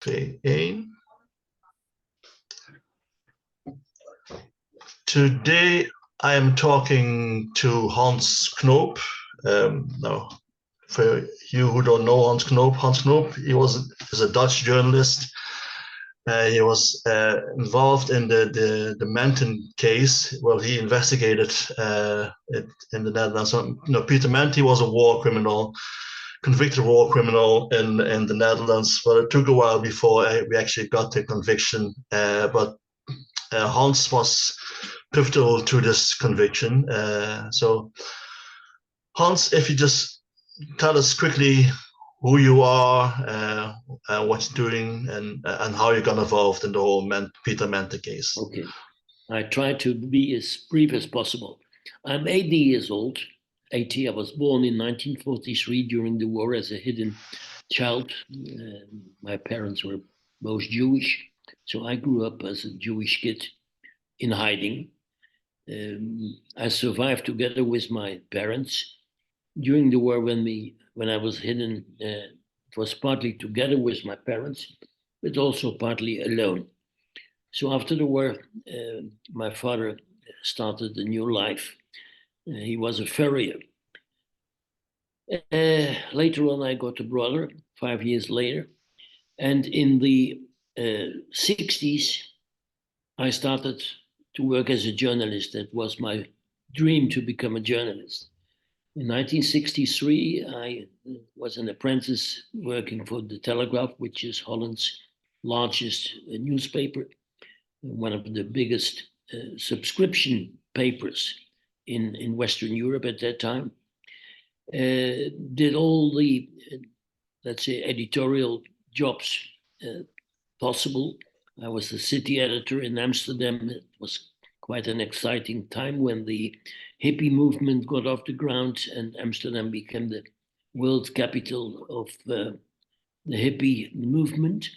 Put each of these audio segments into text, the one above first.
V1. Today I am talking to Hans Knoop. Now, for you who don't know Hans Knoop, is a Dutch journalist. He was involved in the Menten case. Well, he investigated it in the Netherlands. So, Pieter Menten was a war criminal, convicted war criminal in the Netherlands. But it took a while before we actually got the conviction. But Hans was pivotal to this conviction. So, Hans, if you just tell us quickly who you are, what you're doing, and how you got involved in the whole Pieter Menten case. Okay, I try to be as brief as possible. I'm 80 years old. 80. I was born in 1943 during the war as a hidden child. My parents were both Jewish, so I grew up as a Jewish kid in hiding. I survived together with my parents. During the war, when I was hidden, it was partly together with my parents, but also partly alone. So after the war, my father started a new life. He was a furrier. Later on, I got a brother 5 years later. And in the 60s, I started to work as a journalist. That was my dream, to become a journalist. In 1963, I was an apprentice working for the Telegraaf, which is Holland's largest newspaper, one of the biggest subscription papers in Western Europe at that time. Did all the, let's say, editorial jobs possible. I was the city editor in Amsterdam. It was quite an exciting time when the hippie movement got off the ground and Amsterdam became the world capital of the hippie movement.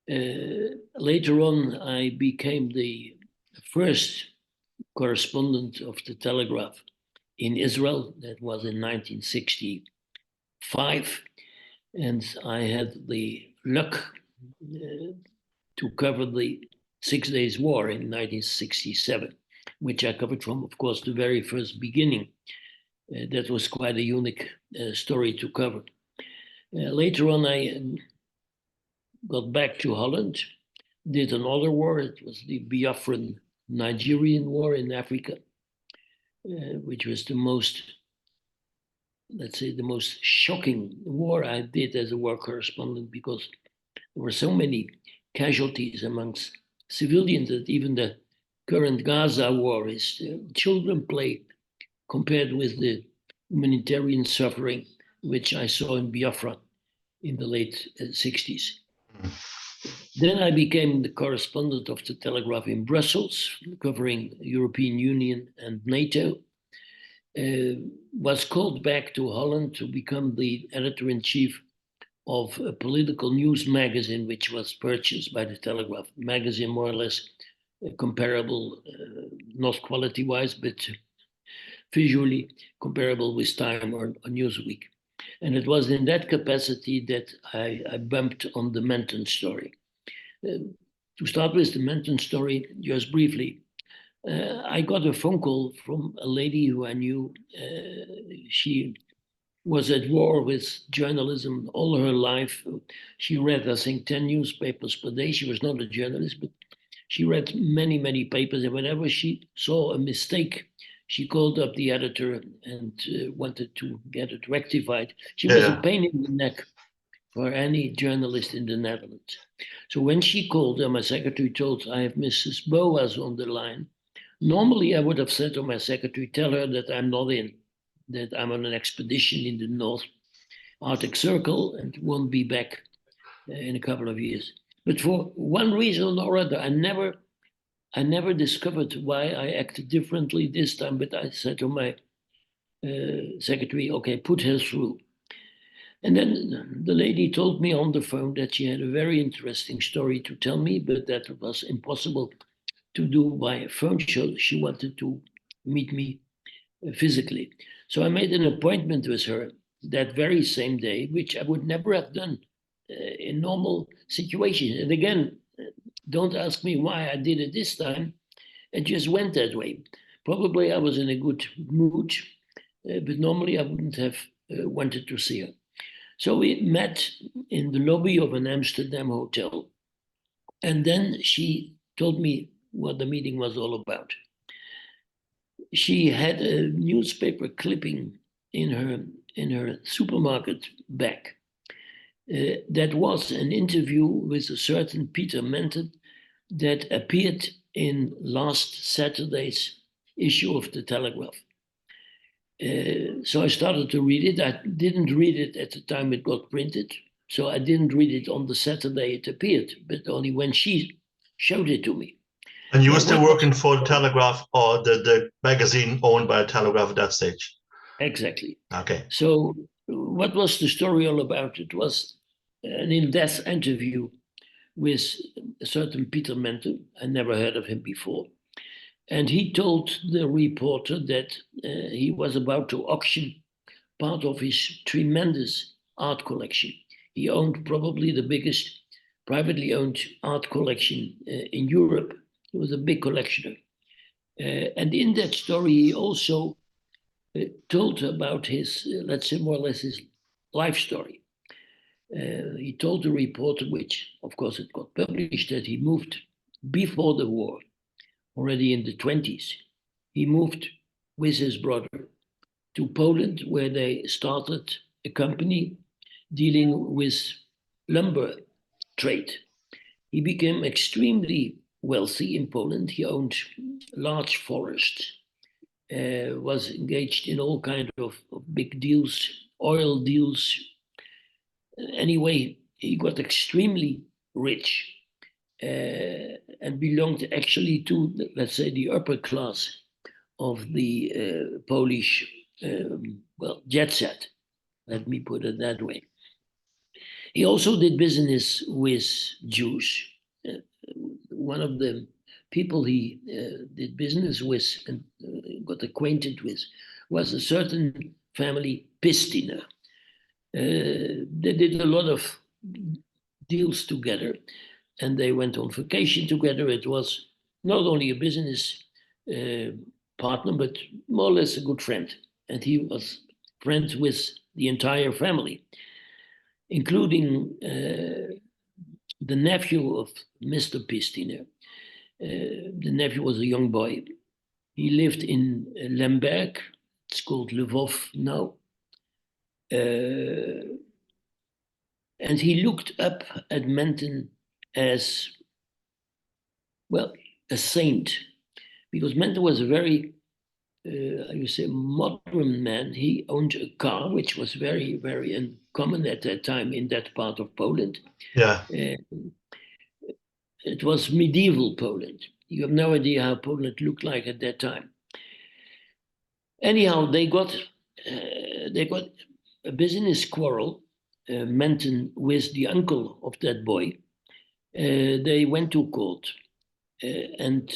Later on, I became the first correspondent of the Telegraaf in Israel. That was in 1965. And I had the luck to cover the 6 Days War in 1967, which I covered from, of course, the very first beginning. That was quite a unique story to cover. Later on, I got back to Holland, did another war. It was the Biafran Nigerian War in Africa, which was the most, let's say, the most shocking war I did as a war correspondent, because there were so many casualties amongst civilians that even the current Gaza war is children play compared with the humanitarian suffering which I saw in Biafra in the late 60s. Then I became the correspondent of the Telegraaf in Brussels, covering European Union and NATO. Was called back to Holland to become the editor-in-chief of a political news magazine, which was purchased by the Telegraaf. Magazine more or less comparable, not quality-wise, but visually comparable with Time or Newsweek. And it was in that capacity that I bumped on the Menten story. To start with the Menten story, just briefly, I got a phone call from a lady who I knew. She was at war with journalism all her life. She read, I think, 10 newspapers per day. She was not a journalist, but she read many, many papers. And whenever she saw a mistake, she called up the editor and wanted to get it rectified. She was a pain in the neck for any journalist in the Netherlands. So when she called, my secretary told, I have Mrs. Boas on the line. Normally, I would have said to my secretary, tell her that I'm not in, that I'm on an expedition in the North Arctic Circle and won't be back in a couple of years. But for one reason or other, I never discovered why I acted differently this time, but I said to my secretary, okay, put her through. And then the lady told me on the phone that she had a very interesting story to tell me, but that it was impossible to do by phone. She wanted to meet me physically. So I made an appointment with her that very same day, which I would never have done in normal situations. And again, don't ask me why I did it this time. It just went that way. Probably I was in a good mood, but normally I wouldn't have wanted to see her. So we met in the lobby of an Amsterdam hotel. And then she told me what the meeting was all about. She had a newspaper clipping in her supermarket bag. That was an interview with a certain Pieter Menten that appeared in last Saturday's issue of the Telegraaf. So I started to read it. I didn't read it at the time it got printed. So I didn't read it on the Saturday it appeared, but only when she showed it to me. And you were still working for the Telegraaf, or the magazine owned by the Telegraaf at that stage? Exactly. Okay. So what was the story all about? It was an in-depth interview with a certain Pieter Menten. I never heard of him before. And he told the reporter that he was about to auction part of his tremendous art collection. He owned probably the biggest privately owned art collection in Europe. He was a big collectioner. And in that story, he also told about his, let's say more or less his life story. He told the reporter, which of course it got published, that he moved before the war, already in the 20s. He moved with his brother to Poland, where they started a company dealing with lumber trade. He became extremely wealthy in Poland. He owned large forests, was engaged in all kinds of big deals, oil deals. Anyway, he got extremely rich and belonged actually to, let's say, the upper class of the Polish, jet set. Let me put it that way. He also did business with Jews. One of the people he did business with and got acquainted with was a certain family, Pistiner. They did a lot of deals together, and they went on vacation together. It was not only a business partner, but more or less a good friend. And he was friends with the entire family, including the nephew of Mr. Pistiner. The nephew was a young boy. He lived in Lemberg. It's called Lvov now. And he looked up at Menten as, well, a saint, because Menten was a very, modern man. He owned a car, which was very, very uncommon at that time in that part of Poland. Yeah. It was medieval Poland. You have no idea how Poland looked like at that time. Anyhow, they got a business quarrel, Menten with the uncle of that boy. They went to court, and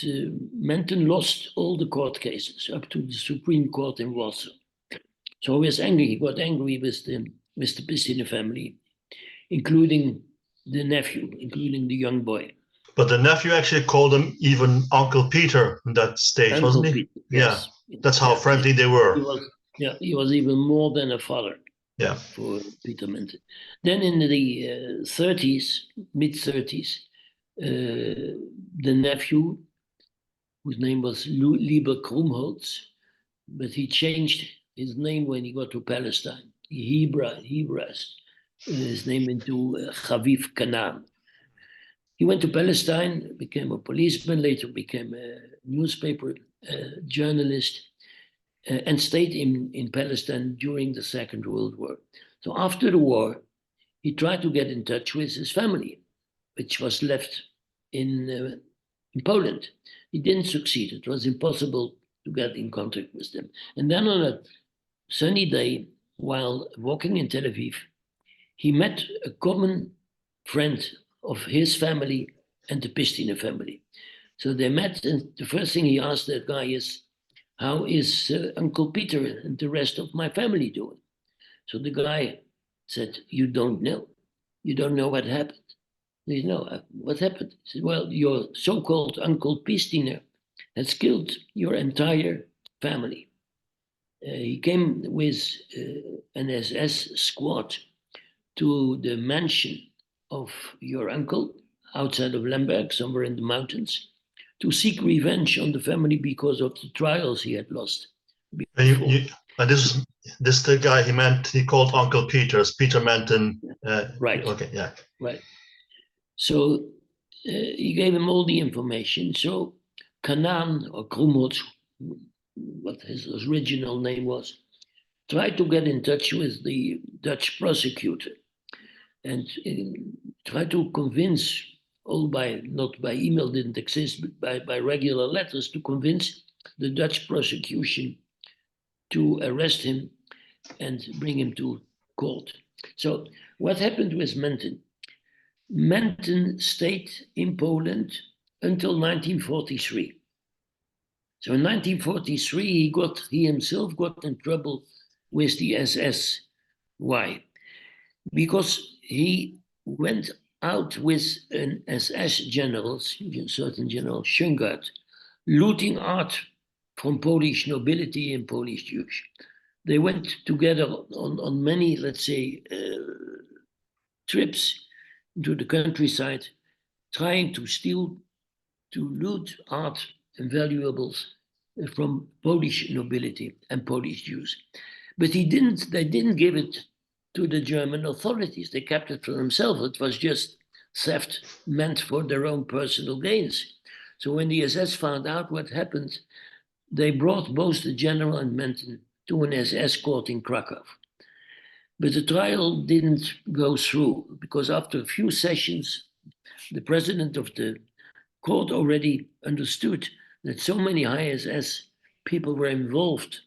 Menten lost all the court cases up to the Supreme Court in Warsaw. So he was angry. He got angry with the Pistiner family, including the nephew, including the young boy. But the nephew actually called him even Uncle Peter in that stage, Uncle wasn't he? Peter, yes. Yeah, that's how friendly they were. He was even more than a father. Yeah. For Pieter Menten. Then in the 30s, mid-30s, the nephew, whose name was Lieber Krumholz, but he changed his name when he got to Palestine. He Hebraized his name into Chaviv Canaan. He went to Palestine, became a policeman, later became a newspaper journalist, and stayed in Palestine during the Second World War. So after the war, he tried to get in touch with his family, which was left in Poland. He didn't succeed. It was impossible to get in contact with them. And then on a sunny day, while walking in Tel Aviv, he met a common friend of his family and the Pistiner family. So they met, and the first thing he asked that guy is, how is Uncle Peter and the rest of my family doing? So the guy said, you don't know. You don't know what happened. He said, no, what happened? He said, well, your so-called Uncle Pistiner has killed your entire family. He came with an SS squad to the mansion of your uncle outside of Lemberg, somewhere in the mountains, to seek revenge on the family because of the trials he had lost. And this the guy he called Uncle Peter's, Pieter Menten. Right. Okay, yeah. Right. So he gave him all the information. So Canaan, or Krumholz, what his original name was, tried to get in touch with the Dutch prosecutor and tried to convince, not by email, didn't exist, but by regular letters, to convince the Dutch prosecution to arrest him and bring him to court. So what happened with Menten? Menten stayed in Poland until 1943. So in 1943, he himself got in trouble with the SS. Why? Because he went out with an SS general, a certain General Schungard, looting art from Polish nobility and Polish Jews. They went together on many, let's say, trips to the countryside, trying to loot art and valuables from Polish nobility and Polish Jews. But they didn't give it to the German authorities. They kept it for themselves. It was just theft meant for their own personal gains. So when the SS found out what happened, they brought both the general and Menten to an SS court in Krakow. But the trial didn't go through because after a few sessions, the president of the court already understood that so many high SS people were involved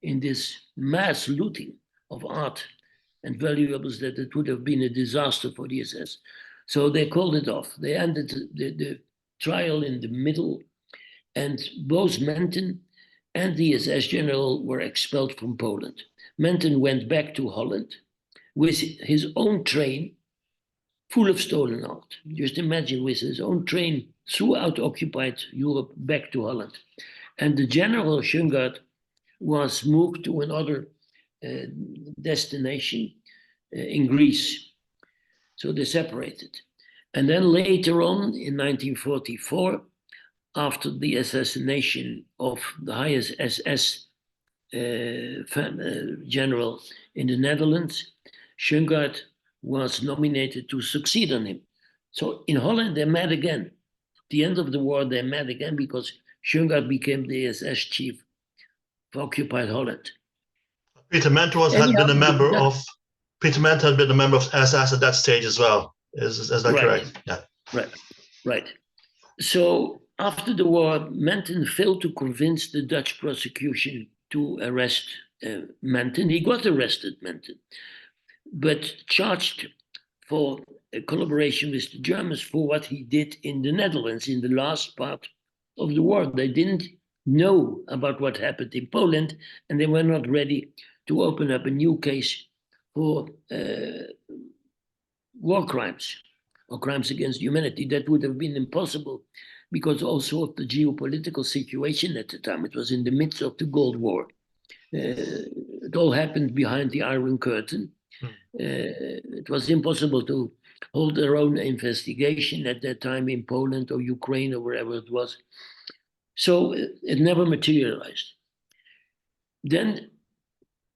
in this mass looting of art and valuables that it would have been a disaster for the SS. So they called it off. They ended the trial in the middle, and both Menten and the SS general were expelled from Poland. Menten went back to Holland with his own train full of stolen art. Just imagine, with his own train throughout occupied Europe back to Holland. And the General Schungard was moved to another destination in Greece. So they separated. And then later on in 1944, after the assassination of the highest SS general in the Netherlands, Schungard was nominated to succeed on him. So in Holland, they met again. At the end of the war, they met again because Schungard became the SS chief for occupied Holland. Pieter Menten had been a member of SS at that stage as well. Is that correct? Yeah. Right. So after the war, Menten failed to convince the Dutch prosecution to arrest Menten. He got arrested, Menten, but charged for collaboration with the Germans for what he did in the Netherlands in the last part of the war. They didn't know about what happened in Poland, and they were not ready to open up a new case for war crimes or crimes against humanity. That would have been impossible because also of the geopolitical situation at the time. It was in the midst of the Cold War. It all happened behind the Iron Curtain. It was impossible to hold their own investigation at that time in Poland or Ukraine or wherever it was. So it never materialized. Then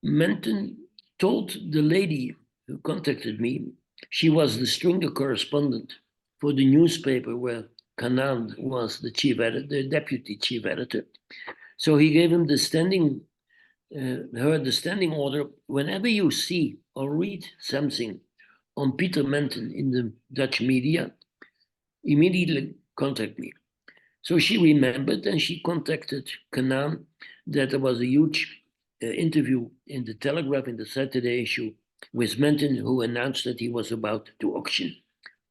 Menten told the lady who contacted me, she was the stringer correspondent for the newspaper where Canaan was the chief editor, the deputy chief editor. So he gave him the standing order. Whenever you see or read something on Pieter Menten in the Dutch media, immediately contact me. So she remembered and she contacted Canaan that there was a huge interview in the Telegraaf, in the Saturday issue, with Menten, who announced that he was about to auction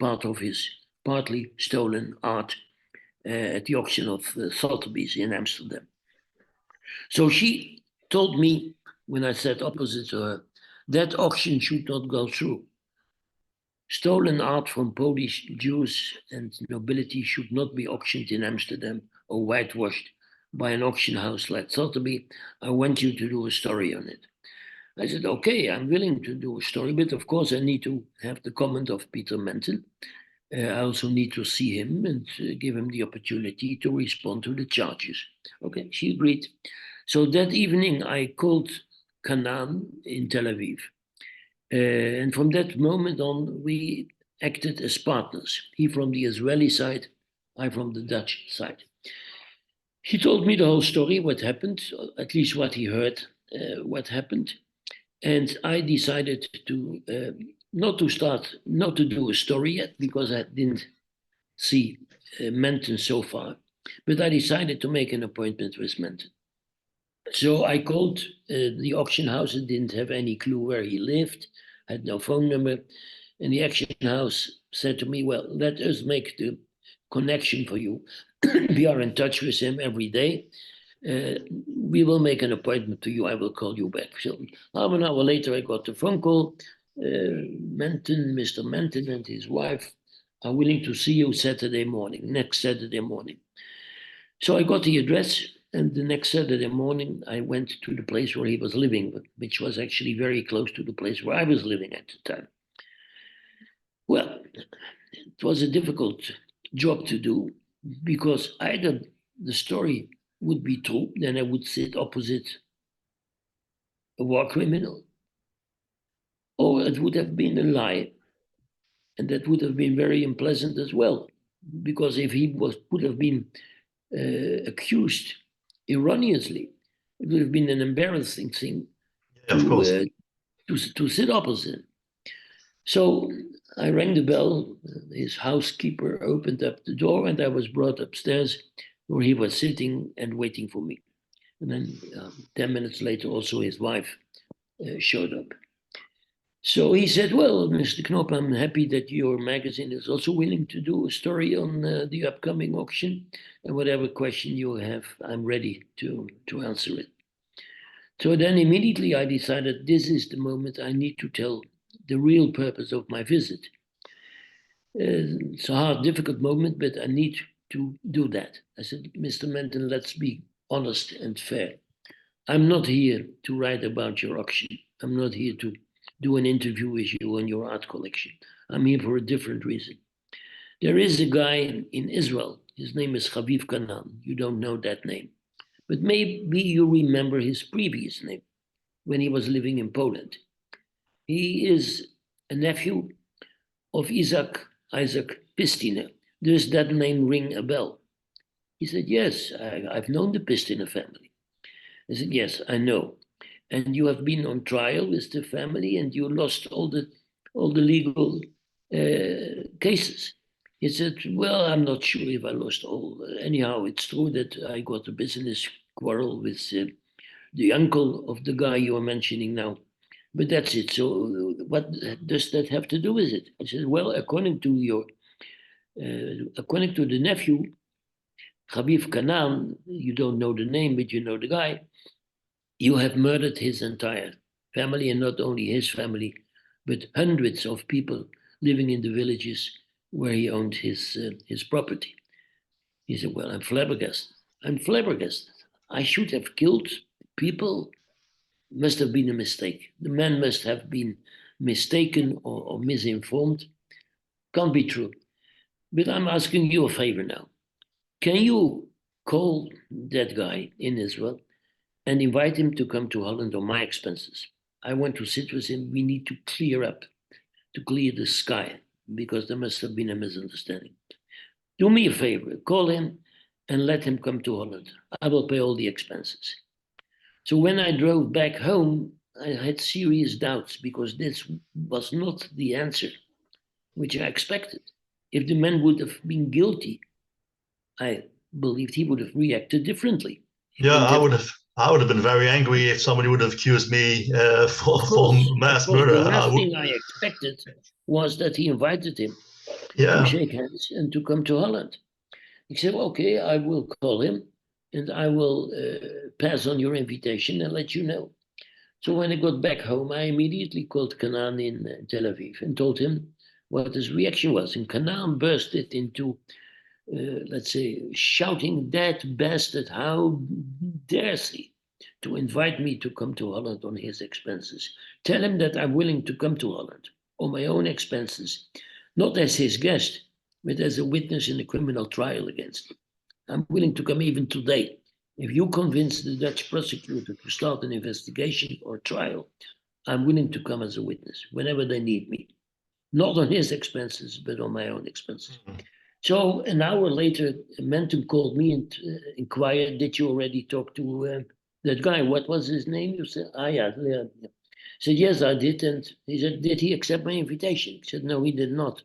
part of his partly stolen art at the auction of Sotheby's in Amsterdam. So she told me, when I sat opposite to her, that auction should not go through. Stolen art from Polish Jews and nobility should not be auctioned in Amsterdam or whitewashed by an auction house like Sotheby. I want you to do a story on it. I said, okay, I'm willing to do a story, but of course I need to have the comment of Pieter Menten. I also need to see him and give him the opportunity to respond to the charges. Okay, she agreed. So that evening I called Canaan in Tel Aviv. And from that moment on, we acted as partners. He from the Israeli side, I from the Dutch side. He told me the whole story, what happened, at least what he heard, what happened. And I decided to not to do a story yet, because I didn't see Menten so far. But I decided to make an appointment with Menten. So I called the auction house. It didn't have any clue where he lived, had no phone number. And the auction house said to me, well, let us make the connection for you. We are in touch with him every day. We will make an appointment to you. I will call you back. So half an hour later, I got a phone call. Mr. Menten and his wife are willing to see you Saturday morning, next Saturday morning. So I got the address, and the next Saturday morning, I went to the place where he was living, which was actually very close to the place where I was living at the time. Well, it was a difficult job to do, because either the story would be true, then I would sit opposite a war criminal, or it would have been a lie, and that would have been very unpleasant as well, because if he would have been accused erroneously, it would have been an embarrassing thing to sit opposite him. So I rang the bell. His housekeeper opened up the door, and I was brought upstairs, where he was sitting and waiting for me. And then 10 minutes later, also his wife showed up. So he said, well, Mr. Knoop, I'm happy that your magazine is also willing to do a story on the upcoming auction. And whatever question you have, I'm ready to answer it. So then immediately I decided this is the moment I need to tell the real purpose of my visit. It's a hard, difficult moment, but I need to do that. I said, Mr. Menten, let's be honest and fair. I'm not here to write about your auction. I'm not here to do an interview with you on your art collection. I'm here for a different reason. There is a guy in Israel. His name is Haviv Canaan. You don't know that name. But maybe you remember his previous name when he was living in Poland. He is a nephew of Isaac Pistiner. Does that name ring a bell? He said, yes, I've known the Pistiner family. I said, yes, I know. And you have been on trial with the family, and you lost all the legal cases. He said, well, I'm not sure if I lost all. Anyhow, it's true that I got a business quarrel with the uncle of the guy you are mentioning now. But that's it. So what does that have to do with it? I said, well, according to the nephew, Haviv Canaan, you don't know the name, but you know the guy, you have murdered his entire family, and not only his family, but hundreds of people living in the villages where he owned his property. He said, well, I'm flabbergasted. I should have killed people. Must have been a mistake. The man must have been mistaken or misinformed. Can't be true. But I'm asking you a favor now. Can you call that guy in Israel and invite him to come to Holland on my expenses? I want to sit with him. We need to clear the sky, because there must have been a misunderstanding. Do me a favor, call him and let him come to Holland. I will pay all the expenses. So when I drove back home, I had serious doubts, because this was not the answer which I expected. If the man would have been guilty, I believed he would have reacted differently. I would have been very angry if somebody would have accused me for mass murder. The last thing I expected was that he invited him to shake hands and to come to Holland. He said, okay, I will call him and I will pass on your invitation and let you know. So when I got back home, I immediately called Canaan in Tel Aviv and told him what his reaction was. And Canaan bursted into, let's say, shouting, "That bastard, how dares he to invite me to come to Holland on his expenses? Tell him that I'm willing to come to Holland on my own expenses, not as his guest, but as a witness in a criminal trial against him. I'm willing to come even today. If you convince the Dutch prosecutor to start an investigation or trial, I'm willing to come as a witness whenever they need me. Not on his expenses, but on my own expenses." So an hour later, Menten called me and inquired, "Did you already talk to that guy? What was his name?" You said, yeah. I said, "Yes, I did." And he said, "Did he accept my invitation?" I said, "No, he did not."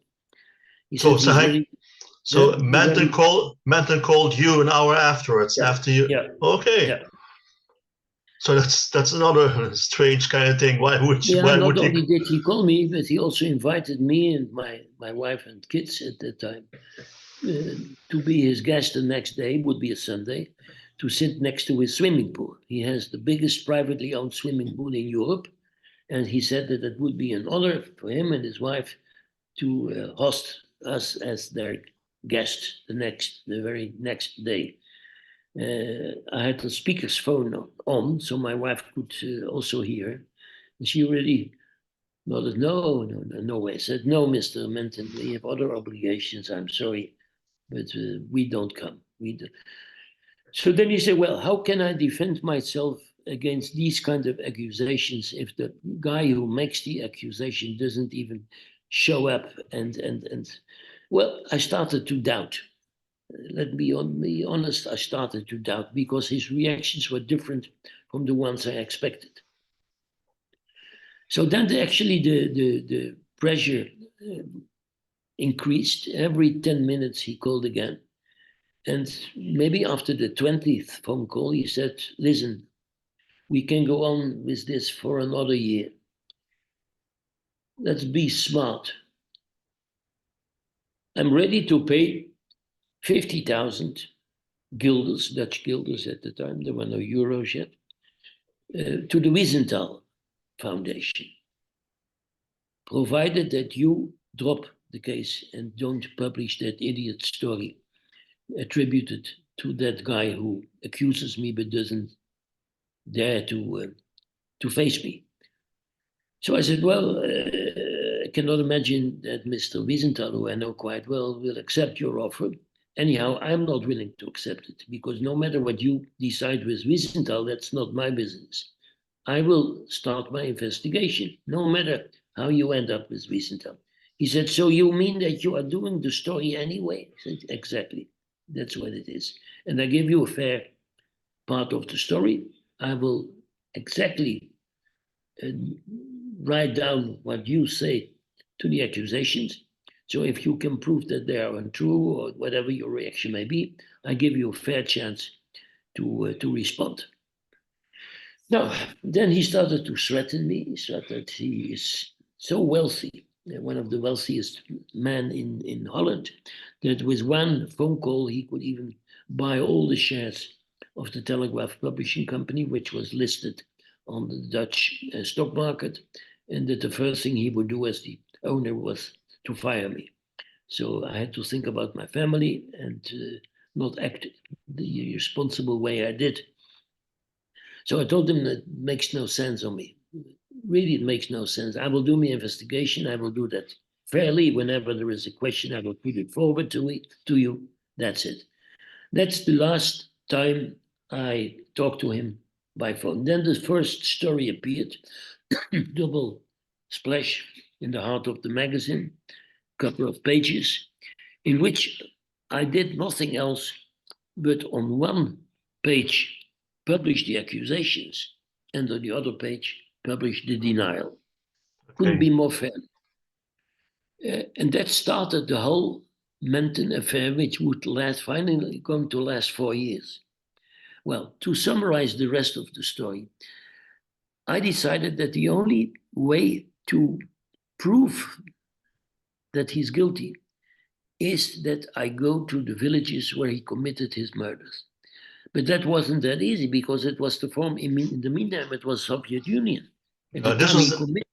He said, So Menten called you an hour afterwards, after you. Yeah. Okay. Yeah. So that's another strange kind of thing. Why would Yeah, why not would only did he call me, but he also invited me and my wife and kids at that time to be his guest the next day, would be a Sunday, to sit next to his swimming pool. He has the biggest privately owned swimming pool in Europe, and he said that it would be an honor for him and his wife to host us as their guest the very next day. I had the speaker's phone on, so my wife could also hear. And she already nodded, no way. I said, "No, Mr. Menten, we have other obligations. I'm sorry, but we don't come." So then he said, "Well, how can I defend myself against these kind of accusations if the guy who makes the accusation doesn't even show up?" And well, I started to doubt. Let me be honest, I started to doubt because his reactions were different from the ones I expected. So then the pressure increased. Every 10 minutes he called again. And maybe after the 20th phone call, he said, "Listen, we can go on with this for another year. Let's be smart. I'm ready to pay 50,000 guilders, Dutch guilders at the time, there were no euros yet, to the Wiesenthal Foundation, provided that you drop the case and don't publish that idiot story attributed to that guy who accuses me but doesn't dare to face me." So I said, "Well, I cannot imagine that Mr. Wiesenthal, who I know quite well, will accept your offer. Anyhow, I'm not willing to accept it because no matter what you decide with Wiesenthal, that's not my business. I will start my investigation, no matter how you end up with Wiesenthal." He said, "So you mean that you are doing the story anyway?" I said, "Exactly. That's what it is. And I give you a fair part of the story. I will exactly write down what you say to the accusations. So if you can prove that they are untrue or whatever your reaction may be, I give you a fair chance to respond." Now, then he started to threaten me. He said that he is so wealthy, one of the wealthiest men in Holland, that with one phone call he could even buy all the shares of the Telegraaf publishing company, which was listed on the Dutch stock market, and that the first thing he would do as the owner was to fire me. So I had to think about my family and not act the responsible way I did. So I told him that makes no sense on me. Really, it makes no sense. I will do my investigation. I will do that fairly. Whenever there is a question, I will put it forward to you. That's it. That's the last time I talked to him by phone. Then the first story appeared, double splash in the heart of the magazine, couple of pages, in which I did nothing else but on one page publish the accusations, and on the other page publish the denial. Couldn't be more fair. And that started the whole Menten affair, which would finally going to last 4 years. Well, to summarize the rest of the story, I decided that the only way to prove that he's guilty is that I go to the villages where he committed his murders. But that wasn't that easy because it was to form, in the meantime, it was Soviet Union. At the time he committed.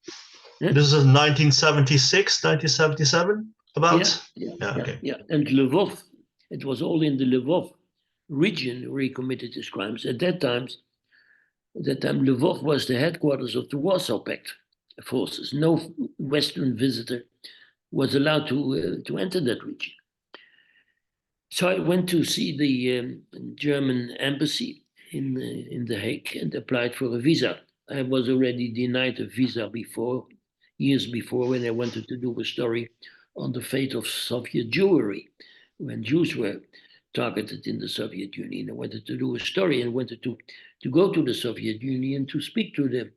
This is 1976, 1977, about? Okay. Yeah. And Lvov, it was all in the Lvov region where he committed his crimes. At that time, Lvov was the headquarters of the Warsaw Pact forces. No Western visitor was allowed to enter that region. So I went to see the German embassy in The Hague and applied for a visa. I was already denied a visa years before, when I wanted to do a story on the fate of Soviet Jewry, when Jews were targeted in the Soviet Union. I wanted to do a story and wanted to go to the Soviet Union to speak to the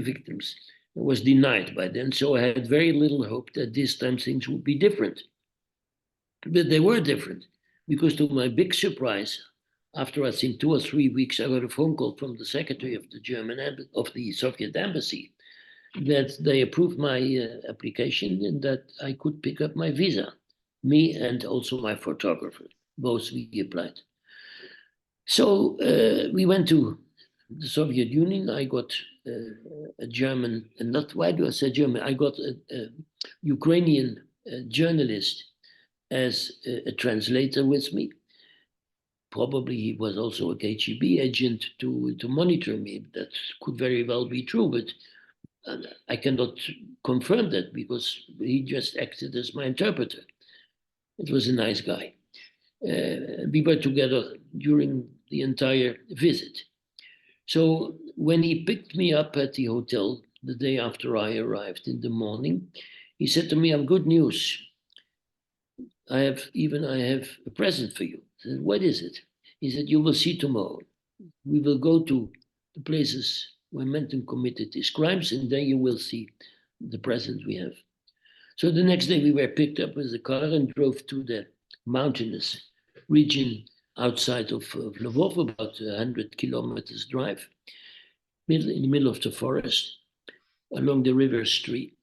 victims. I was denied by then, so I had very little hope that this time things would be different. But they were different, because to my big surprise, after I think 2 or 3 weeks, I got a phone call from the secretary of the Soviet embassy that they approved my application and that I could pick up my visa, me and also my photographer. Both we applied. So we went to the Soviet Union. I got a German, and not why do I say German? I got a Ukrainian journalist as a translator with me. Probably he was also a KGB agent to monitor me. That could very well be true, but I cannot confirm that because he just acted as my interpreter. It was a nice guy. We were together during the entire visit. So when he picked me up at the hotel the day after I arrived in the morning, he said to me, "I have good news. I have a present for you." I said, "What is it?" He said, "You will see tomorrow. We will go to the places where Menten committed his crimes, and then you will see the present we have." So the next day we were picked up with a car and drove to the mountainous region outside of Lvov, about 100 kilometers drive, in the middle of the forest, along the river Street.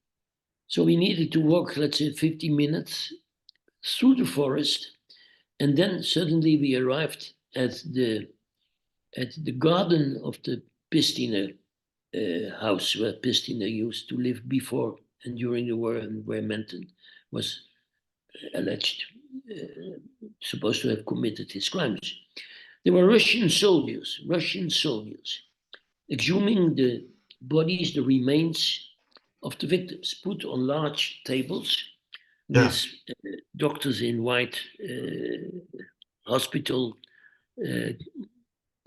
So we needed to walk, let's say, 50 minutes through the forest, and then suddenly we arrived at the garden of the Pistina house where Pistina used to live before and during the war, and where Menten was alleged supposed to have committed his crimes. There were Russian soldiers exhuming the bodies, the remains of the victims, put on large tables with doctors in white hospital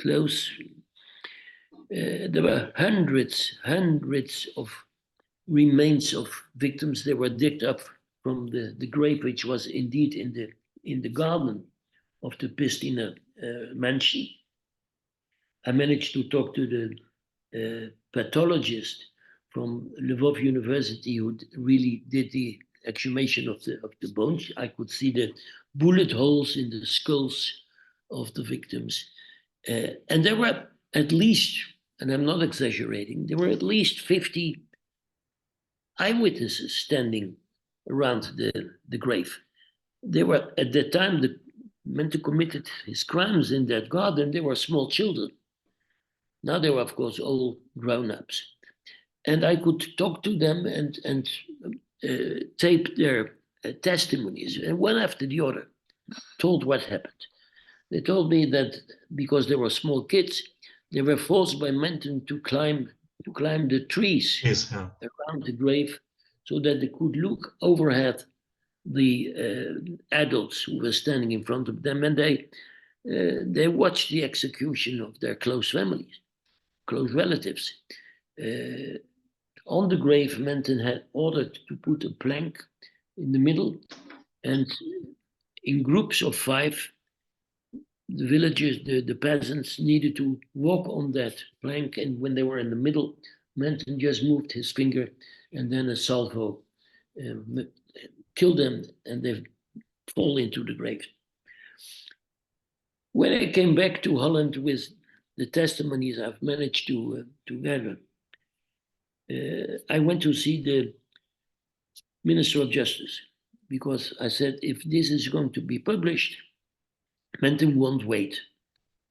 clothes. There were hundreds of remains of victims. They were digged up from the grave, which was indeed in the garden of the Pistina mansion. I managed to talk to the pathologist from Lvov University who really did the exhumation of the bones. I could see the bullet holes in the skulls of the victims. And there were at least, and I'm not exaggerating, there were at least 50 eyewitnesses standing around the grave. They were, at that time, the men who committed his crimes in that garden, they were small children. Now they were, of course, all grown-ups. And I could talk to them and tape their testimonies, and one after the other told what happened. They told me that because they were small kids, they were forced by Menten to climb the trees around the grave so that they could look overhead the adults who were standing in front of them, and they watched the execution of their close families, close relatives. On the grave, Menten had ordered to put a plank in the middle, and in groups of 5, the villagers, the peasants, needed to walk on that plank, and when they were in the middle, Menten just moved his finger, and then a salvo killed them, and they fall into the grave. When I came back to Holland with the testimonies I've managed to gather, I went to see the Minister of Justice, because I said, if this is going to be published, Menten won't wait,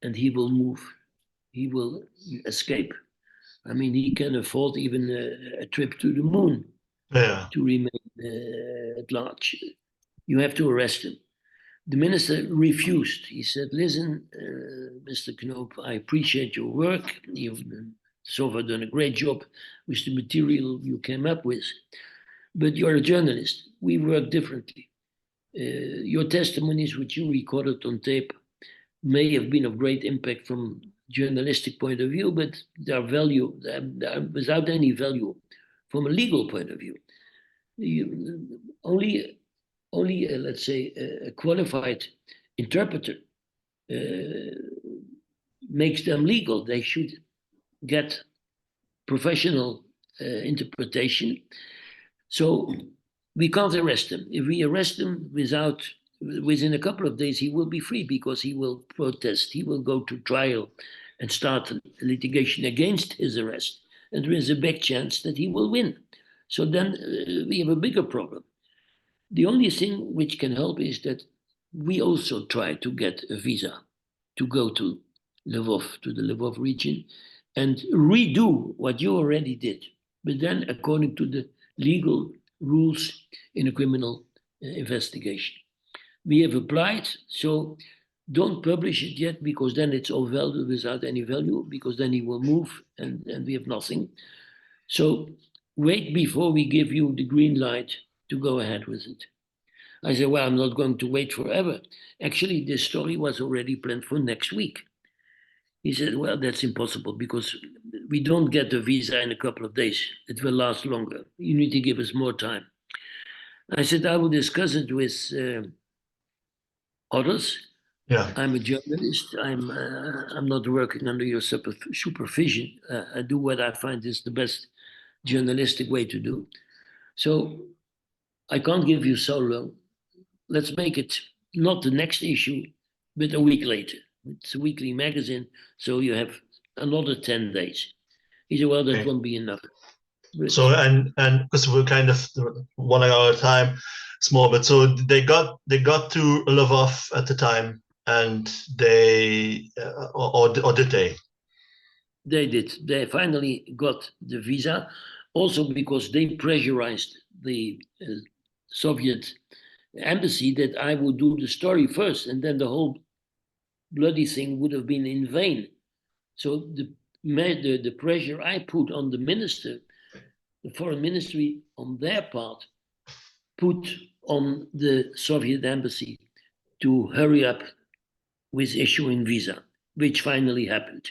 and he will move, he will escape I mean, he can afford even a trip to the moon Yeah. to remain at large. You have to arrest him. The minister refused. He said, listen, Mr. Knoop, I appreciate your work. You've so far done a great job with the material you came up with. But you're a journalist. We work differently. Your testimonies, which you recorded on tape, may have been of great impact from journalistic point of view, but they are without any value from a legal point of view. Only let's say, a qualified interpreter makes them legal. They should get professional interpretation. So we can't arrest him. If we arrest him within a couple of days, he will be free because he will protest. He will go to trial and start litigation against his arrest. And there is a big chance that he will win. So then we have a bigger problem. The only thing which can help is that we also try to get a visa to go to Lvov, to the Lvov region, and redo what you already did, but then according to the legal rules in a criminal investigation. We have applied, so don't publish it yet, because then it's all value without any value, because then he will move and we have nothing. So wait before we give you the green light to go ahead with it. I said, well, I'm not going to wait forever. Actually, this story was already planned for next week. He said, well, that's impossible because we don't get the visa in a couple of days. It will last longer. You need to give us more time. I said, I will discuss it with others. Yeah. I'm a journalist. I'm not working under your supervision. I do what I find is the best journalistic way to do. So I can't give you so long. Let's make it not the next issue, but a week later. It's a weekly magazine, so you have another 10 days. He said, well, that Okay. won't be enough. But So and because we're kind of running out of time, small bit. So they got to Lvov at the time, and they or did they? they did. They finally got the visa, also because they pressurized the Soviet embassy that I would do the story first, and then the whole bloody thing would have been in vain. So the pressure I put on the minister, the foreign ministry on their part, put on the Soviet embassy to hurry up with issuing visa, which finally happened.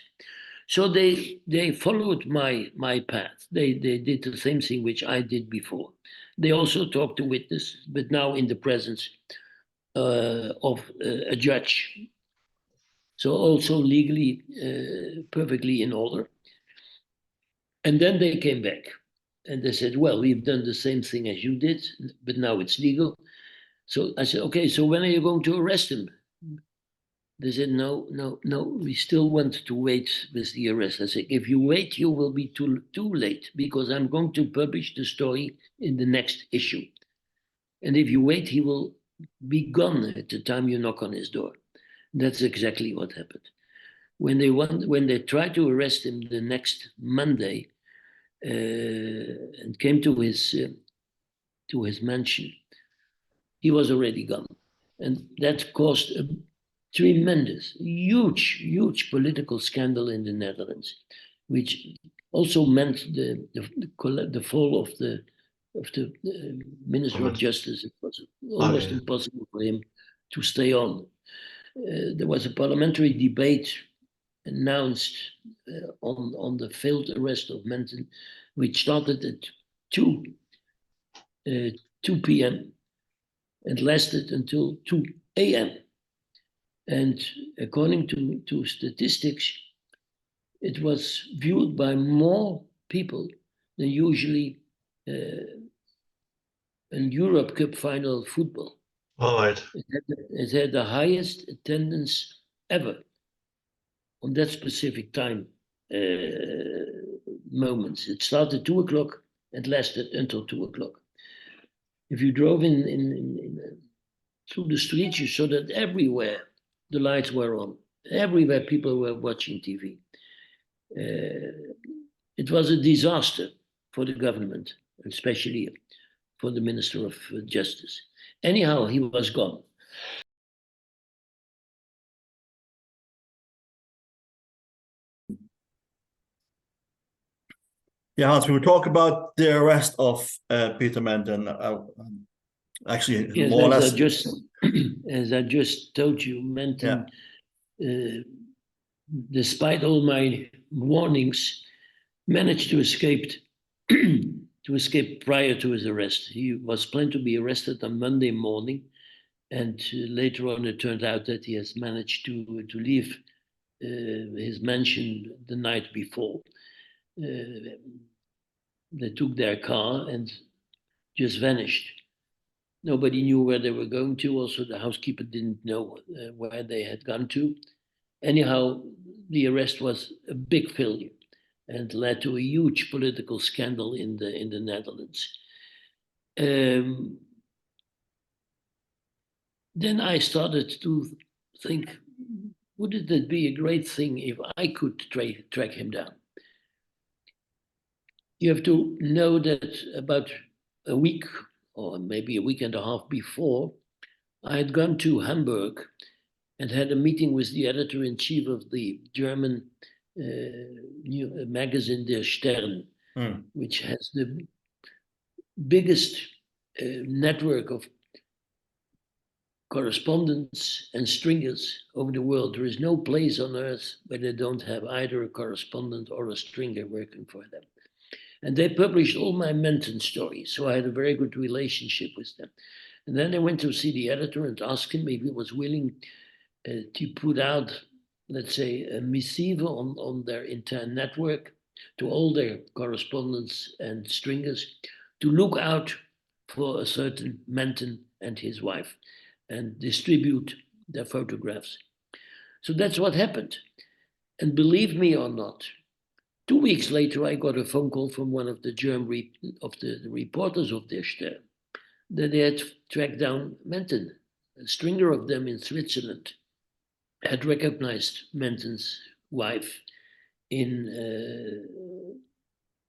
So they followed my path. They did the same thing which I did before. They also talked to witness, but now in the presence of a judge. So also legally perfectly in order. And then they came back and they said, well, we've done the same thing as you did, but now it's legal. So I said, okay, so when are you going to arrest him? They said, no, we still want to wait with the arrest. I said, if you wait, you will be too late, because I'm going to publish the story in the next issue. And if you wait, he will be gone at the time you knock on his door. That's exactly what happened. When they tried to arrest him the next Monday and came to his mansion, he was already gone. And that caused a tremendous, huge political scandal in the Netherlands, which also meant the fall of the Minister of Justice. It was almost impossible for him to stay on. There was a parliamentary debate announced on the failed arrest of Menten, which started at 2 p.m. and lasted until 2 a.m. And according to statistics, it was viewed by more people than usually in Europe Cup final football. All right. It had the highest attendance ever on that specific time moments. It started 2 o'clock and lasted until 2 o'clock. If you drove in through the streets, you saw that everywhere the lights were on. Everywhere people were watching TV. It was a disaster for the government, especially for the Minister of Justice. Anyhow, he was gone. Yeah, Hans, we will talk about the arrest of Pieter Menten. Actually, yes, more or less. As I just told you, Menten, despite all my warnings, managed to escape prior to his arrest. He was planned to be arrested on Monday morning, and later on it turned out that he has managed to leave his mansion the night before. They took their car and just vanished. Nobody knew where they were going to. Also, the housekeeper didn't know where they had gone to. Anyhow, the arrest was a big failure and led to a huge political scandal in the Netherlands. Then I started to think, wouldn't it be a great thing if I could track him down? You have to know that about a week or maybe a week and a half before, I had gone to Hamburg and had a meeting with the editor-in-chief of the German magazine Der Stern, which has the biggest network of correspondents and stringers over the world. There is no place on earth where they don't have either a correspondent or a stringer working for them. And they published all my Menten stories, so I had a very good relationship with them. And then I went to see the editor and asked him if he was willing to put out, let's say, a missive on their entire network to all their correspondents and stringers to look out for a certain Menten and his wife and distribute their photographs. So that's what happened. And believe me or not, 2 weeks later, I got a phone call from one of the German reporters of Der Stern that they had tracked down Menten. A stringer of them in Switzerland had recognized Menten's wife in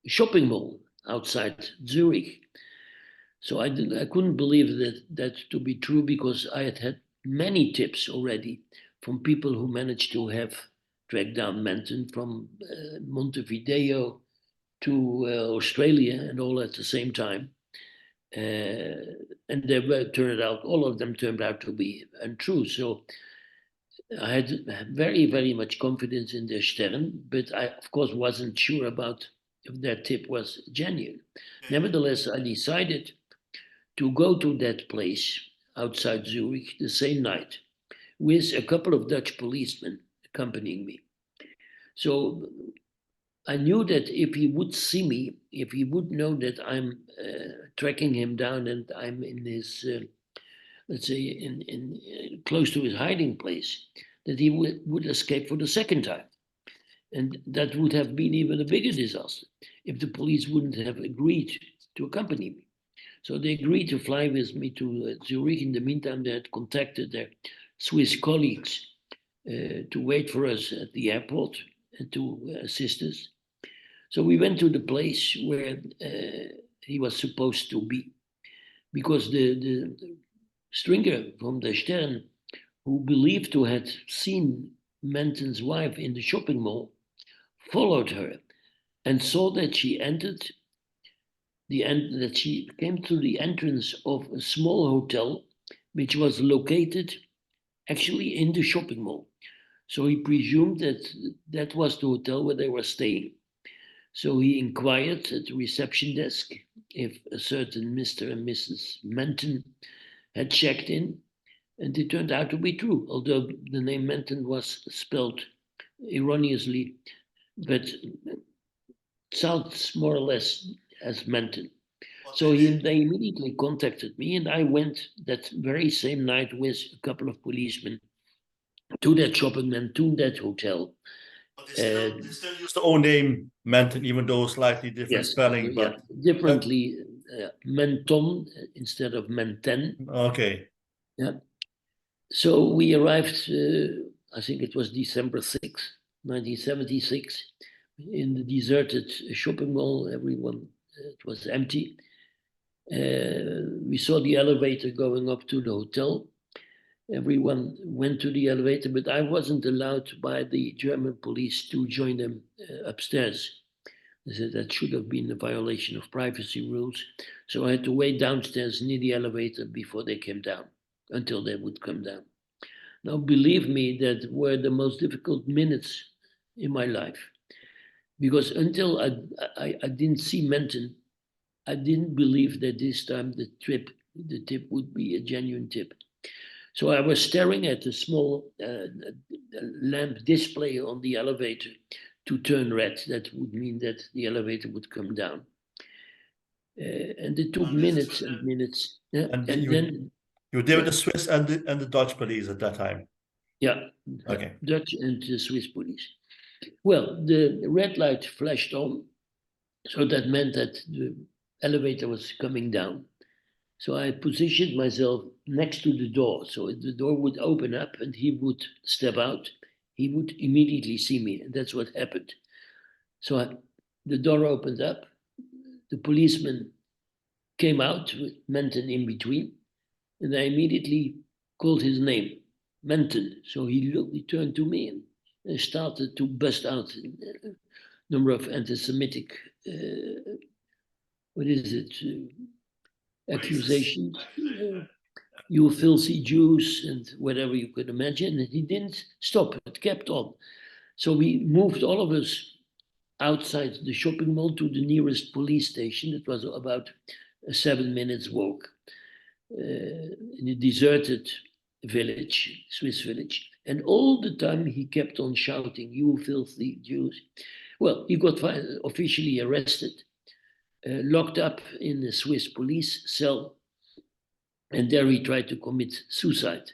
a shopping mall outside Zurich. So I couldn't believe that to be true, because I had many tips already from people who managed to have tracked down Menten from Montevideo to Australia and all at the same time. And all of them turned out to be untrue. So I had very, very much confidence in the Stern, but I, of course, wasn't sure about if that tip was genuine. Nevertheless, I decided to go to that place outside Zurich the same night with a couple of Dutch policemen accompanying me. So I knew that if he would see me, if he would know that I'm tracking him down and I'm in his, let's say, in close to his hiding place, that he would escape for the second time. And that would have been even a bigger disaster if the police wouldn't have agreed to accompany me. So they agreed to fly with me to Zurich. In the meantime, they had contacted their Swiss colleagues to wait for us at the airport and to assist us. So we went to the place where he was supposed to be, because the stringer from the Stern, who believed to have seen Menten's wife in the shopping mall, followed her and saw that she that she came to the entrance of a small hotel, which was located actually in the shopping mall. So he presumed that that was the hotel where they were staying. So he inquired at the reception desk if a certain Mr. and Mrs. Menten had checked in, and it turned out to be true, although the name Menten was spelled erroneously, but sounds more or less as Menten. So they immediately contacted me, and I went that very same night with a couple of policemen to that shopping mall, to that hotel. They still use the own name, Menten, even though slightly different spelling. But differently, Menton instead of Menten. Okay. Yeah. So we arrived, I think it was December 6th, 1976. in the deserted shopping mall. Everyone, it was empty. We saw the elevator going up to the hotel. Everyone went to the elevator, but I wasn't allowed by the German police to join them upstairs. They said that should have been a violation of privacy rules. So I had to wait downstairs near the elevator before they came down, until they would come down. Now, believe me, that were the most difficult minutes in my life. Because until I didn't see Menten, I didn't believe that this time the tip would be a genuine tip. So I was staring at the small lamp display on the elevator to turn red. That would mean that the elevator would come down. And it took minutes and minutes. And then you were there with the Swiss and the Dutch police at that time? Yeah, okay. Dutch and the Swiss police. Well, the red light flashed on, so that meant that the elevator was coming down. So I positioned myself next to the door, so the door would open up and he would step out. He would immediately see me, and that's what happened. So the door opened up, the policeman came out with Menten in between, and I immediately called his name, Menten. So he turned to me and started to bust out a number of anti-Semitic, accusations, you filthy Jews and whatever you could imagine. And he didn't stop, it kept on. So we moved all of us outside the shopping mall to the nearest police station. It was about a 7 minutes walk in a deserted village, Swiss village. And all the time he kept on shouting, you filthy Jews. Well, he got officially arrested, locked up in a Swiss police cell, and there he tried to commit suicide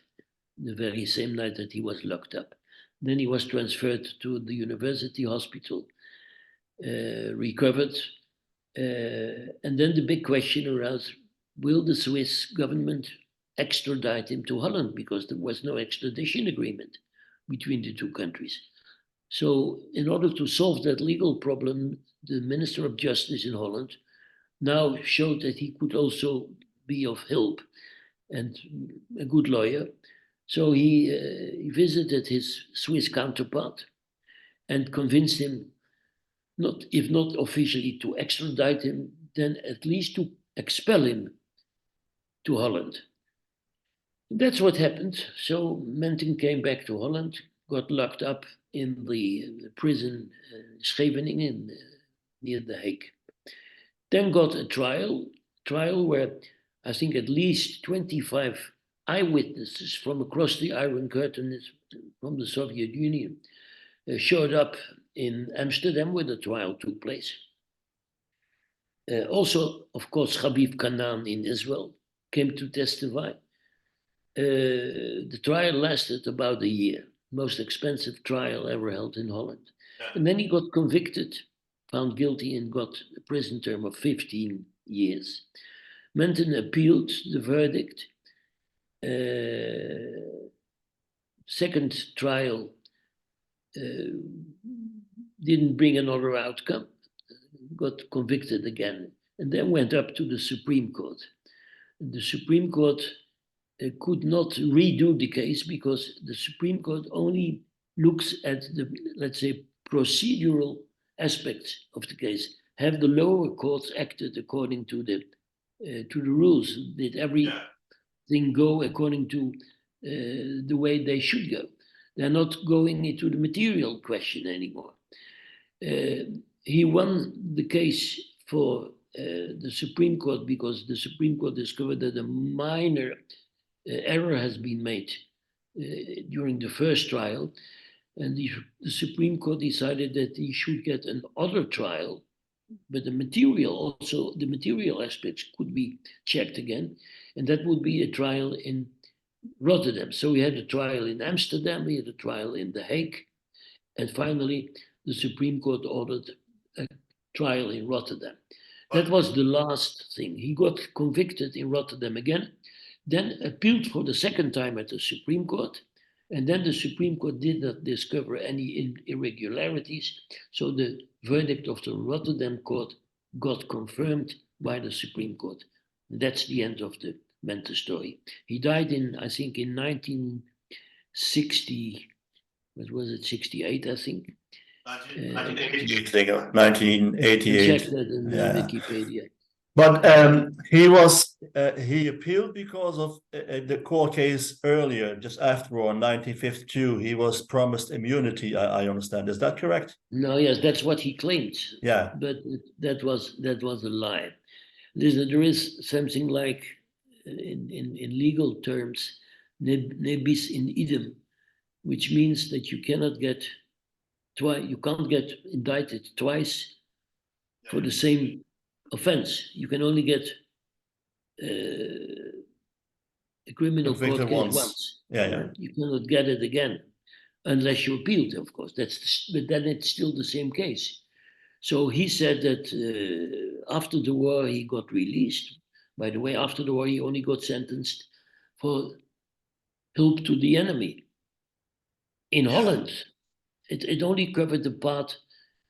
the very same night that he was locked up. Then he was transferred to the university hospital, recovered, and then the big question arose, will the Swiss government extradite him to Holland, because there was no extradition agreement between the two countries. So in order to solve that legal problem, the Minister of Justice in Holland now showed that he could also be of help and a good lawyer. So he visited his Swiss counterpart and convinced him, if not officially to extradite him, then at least to expel him to Holland. That's what happened. So Menten came back to Holland, got locked up in the prison Scheveningen near The Hague. Then got a trial where I think at least 25 eyewitnesses from across the Iron Curtain from the Soviet Union showed up in Amsterdam where the trial took place. Also, of course, Habib Kanan in Israel came to testify. The trial lasted about a year, most expensive trial ever held in Holland. And then he got convicted, found guilty, and got a prison term of 15 years. Menten appealed the verdict. Second trial didn't bring another outcome, got convicted again, and then went up to the Supreme Court. The Supreme Court could not redo the case because the Supreme Court only looks at the, let's say, procedural aspects of the case. Have the lower courts acted according to the rules? Did everything go according to the way they should go? They're not going into the material question anymore. He won the case for the Supreme Court because the Supreme Court discovered that a minor error has been made during the first trial, and the Supreme Court decided that he should get another trial, but the material aspects could be checked again, and that would be a trial in Rotterdam. So we had a trial in Amsterdam, we had a trial in The Hague, and finally the Supreme Court ordered a trial in Rotterdam. That was the last thing. He got convicted in Rotterdam again, then appealed for the second time at the Supreme Court, And then the Supreme Court did not discover any irregularities, so the verdict of the Rotterdam court got confirmed by the Supreme Court. That's the end of the Menten story. He died I think, in 1960, what was it, 68, I think? 1988. Check that in Wikipedia. But he appealed because of the court case earlier, just after all, in 1952. He was promised immunity, I understand. Is that correct? No, yes, that's what he claimed. Yeah. But that was a lie. There is something like, in legal terms, ne bis in idem, which means that you cannot get you can't get indicted twice for the same offense. You can only get a criminal court case once. Yeah. You cannot get it again unless you appealed, of course. But then it's still the same case. So he said that after the war he got released. By the way, after the war he only got sentenced for help to the enemy in Holland. It only covered the part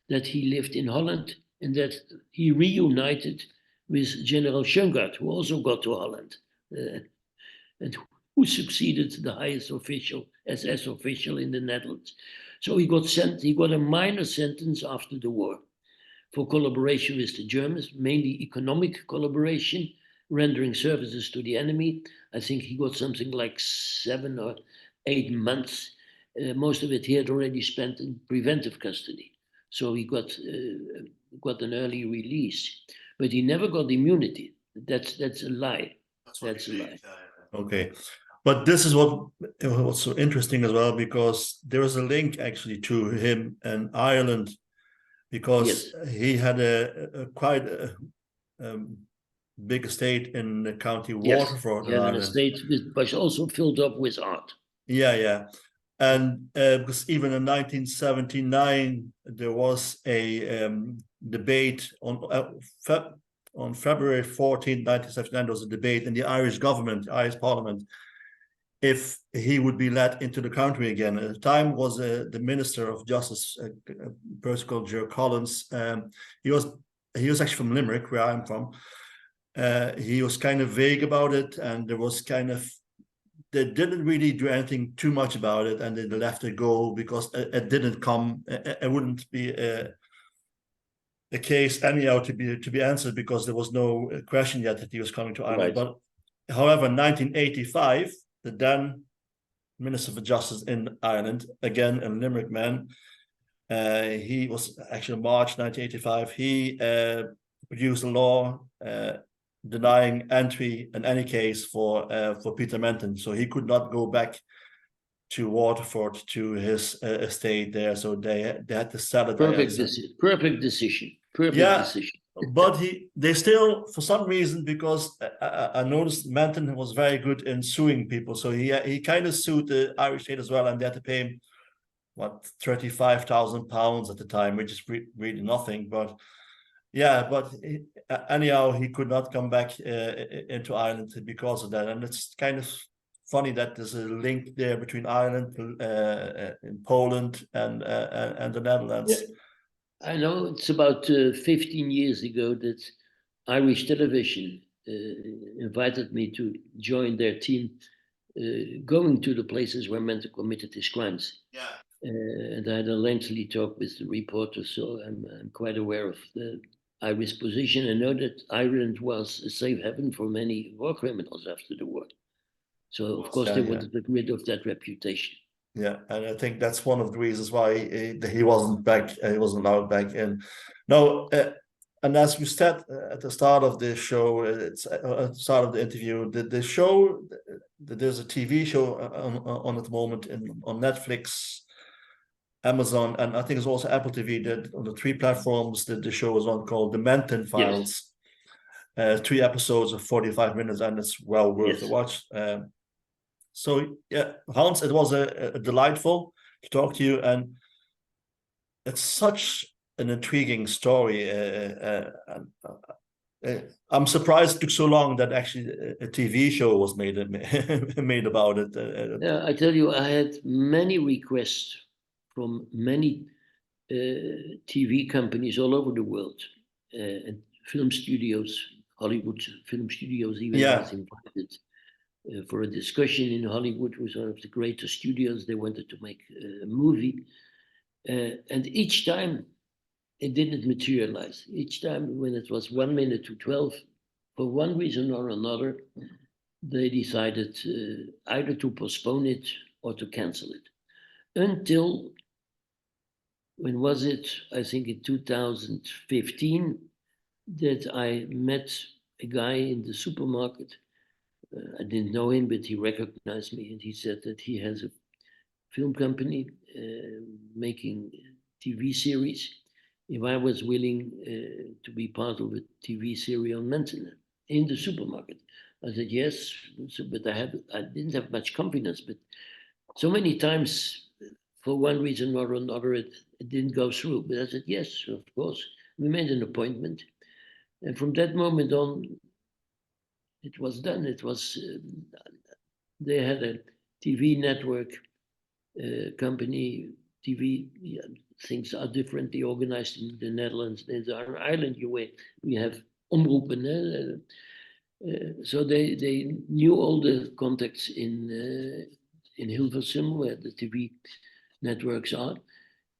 that he lived in Holland and that he reunited with General Schöngaard, who also got to Holland, and who succeeded the highest official, SS official in the Netherlands. So he got a minor sentence after the war for collaboration with the Germans, mainly economic collaboration, rendering services to the enemy. I think he got something like 7 or 8 months. Most of it he had already spent in preventive custody. So he got an early release, but he never got immunity. That's a lie. That's a lie. Okay, but this is what's so interesting as well, because there is a link actually to him and Ireland, because he had a quite big estate in the county Waterford. He had an estate which was also filled up with art. Yeah. And because even in 1979 there was a debate on February 14, 1979. There was a debate in the Irish government, Irish Parliament, if he would be let into the country again. At the time was the Minister of Justice, a person called Joe Collins. He was actually from Limerick, where I'm from. He was kind of vague about it, and they didn't really do anything too much about it, and they let it go because it didn't come. It wouldn't be a case anyhow to be answered, because there was no question yet that he was coming to Ireland. Right. But however, in 1985, the then Minister for Justice in Ireland, again a Limerick man, he was actually in March 1985. He produced a law denying entry in any case for Pieter Menten, so he could not go back to Waterford to his estate there. So they had to sell it. Perfect decision. But they still, for some reason, because I noticed Menten was very good in suing people, so he kind of sued the Irish state as well, and they had to pay him £35,000 at the time, which is really nothing, but. Yeah, but anyhow, he could not come back into Ireland because of that. And it's kind of funny that there's a link there between Ireland, in Poland, and the Netherlands. Yeah. I know it's about 15 years ago that Irish television invited me to join their team, going to the places where Menten committed his crimes. Yeah. And I had a lengthy talk with the reporter, so I'm quite aware of the Irish position. I know that Ireland was a safe haven for many war criminals after the war. So, of course, they wanted to get rid of that reputation. Yeah, and I think that's one of the reasons why he wasn't back. He wasn't allowed back in. No, and as we said at the start of the show, at the start of the interview, the show, there's a TV show on at the moment on Netflix, Amazon, and I think it's also Apple TV. That on the 3 platforms that the show is on, called The Menten Files. Yes. 3 episodes of 45 minutes, and it's well worth the watch. So yeah, Hans, it was a delightful to talk to you, and it's such an intriguing story. I'm surprised it took so long that actually a TV show was made made about it. Yeah, I tell you, I had many requests from many TV companies all over the world, and film studios, Hollywood film studios even was invited for a discussion in Hollywood with one of the greatest studios. They wanted to make a movie, and each time it didn't materialize. Each time when it was 1 minute to 12, for one reason or another, they decided either to postpone it or to cancel it. Until, when was it? I think in 2015, that I met a guy in the supermarket. I didn't know him, but he recognized me, and he said that he has a film company making TV series. If I was willing to be part of a TV series on Menten in the supermarket. I said yes, but I didn't have much confidence. But so many times, for one reason or another, it didn't go through. But I said yes, of course. We made an appointment, and from that moment on, it was done. It was they had a TV network company. TV things are differently organized in the Netherlands. There's an island we have omroepen. So they knew all the contacts in Hilversum, where the TV networks are.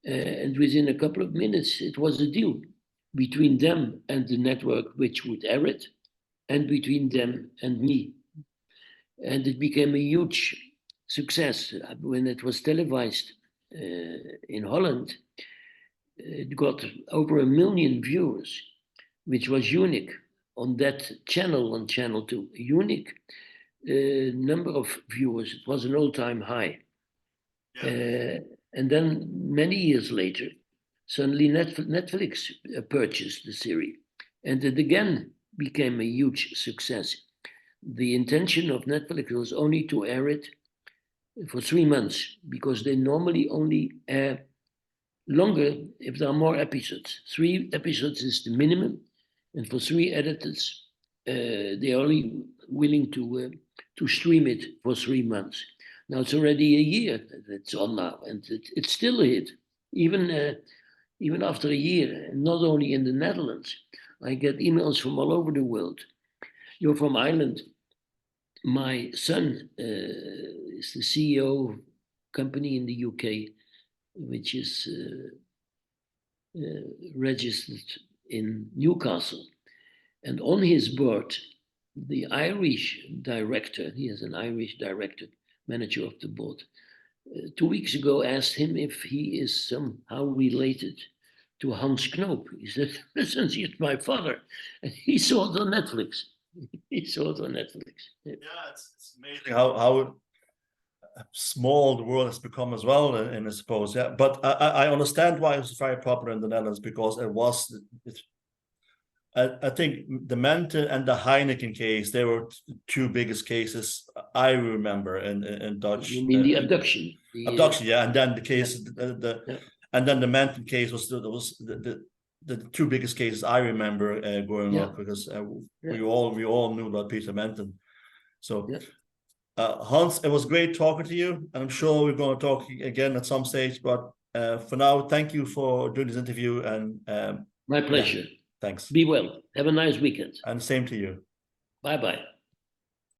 And within a couple of minutes, it was a deal between them and the network which would air it, and between them and me. And it became a huge success. When it was televised in Holland, it got over 1 million viewers, which was unique on that channel, on Channel 2. A unique number of viewers. It was an all-time high. Yeah. And then many years later, suddenly Netflix purchased the series, and it again became a huge success. The intention of Netflix was only to air it for 3 months, because they normally only air longer if there are more episodes. 3 episodes is the minimum, and for 3 editors, they're only willing to stream it for 3 months. Now it's already a year it's on now, and it's still a hit, even after a year. Not only in the Netherlands, I get emails from all over the world. You're from Ireland. My son is the CEO of a company in the UK, which is registered in Newcastle. And on his board, the Irish director, he has an Irish director, manager of the board, 2 weeks ago asked him if he is somehow related to Hans Knoop. He said, listen, he's my father. And he saw it on Netflix. He saw it on Netflix. Yeah, it's amazing how small the world has become as well, and I suppose, yeah. But I understand why it was very popular in the Netherlands, because I think the Menten and the Heineken case, they were 2 biggest cases I remember in Dutch. You mean the abduction? Abduction, yeah. And then the case, and then the Menten case was the 2 biggest cases I remember growing up, because we all knew about Pieter Menten. So, Hans, it was great talking to you, and I'm sure we're going to talk again at some stage. But for now, thank you for doing this interview, and my pleasure. Thanks. Be well. Have a nice weekend. And same to you. Bye-bye.